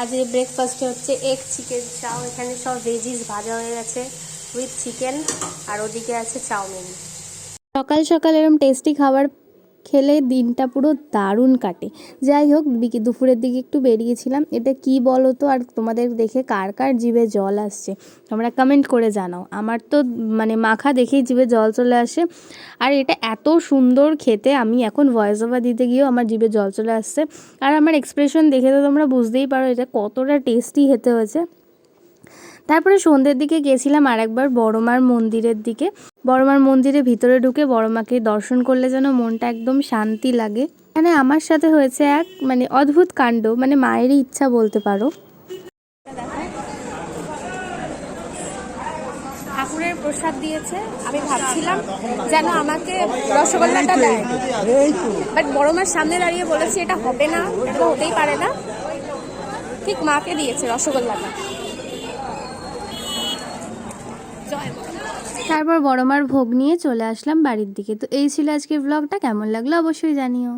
আজ এই ব্রেকফাস্টে হচ্ছে এগ চিকেন চাও। এখানে সব ভেজিস ভাজা হয়ে গেছে উইথ চিকেন, আর ওদিকে আছে চাউমিন। সকাল সকাল এরকম টেস্টি খাবার খেলে দিনটা পুরো দারুণ কাটে। যাই হোক, দুপুরের দিকে একটু বেরিয়েছিলাম। এটা কি বলো তো, আর তোমাদের দেখে কার কার জিভে জল আসছে তোমরা কমেন্ট করে জানাও। আমার তো মানে মাখা দেখেই জিভে জল চলে আসে। আর এটা এত সুন্দর খেতে, আমি এখন ভয়েস ওভার দিতে গিয়েও আমার জিভে জল চলে আসছে। আর আমার এক্সপ্রেশন দেখে তো তোমরা বুঝতেই পারো এটা কতটা টেস্টি খেতে হয়েছে। তারপরে সন্ধ্যের দিকে গেছিলাম আরেকবার বড়মার মন্দিরের দিকে। বড়মার মন্দিরে ভিতরে ঢুকে বড়মাকে দর্শন করলে যেন মনটা একদম শান্তি লাগে। মানে আমার সাথে হয়েছে এক মানে অদ্ভুত কাণ্ড, মানে মায়েরই ইচ্ছা বলতে পারো। ঠাকুরের প্রসাদ দিয়েছে, আমি ভাবছিলাম যেন আমাকে রসগোল্লাটা দেয়, বাট বড়মার সামনে দাঁড়িয়ে বলেছি এটা হবে না, এটা হতেই পারে না। ঠিক মাকে দিয়েছে রসগোল্লাটা। তারপর বড়মার ভোগ নিয়ে চলে আসলাম বাড়ির দিকে। তো এই ছিল আজকের ব্লগটা, কেমন লাগলো অবশ্যই জানিও।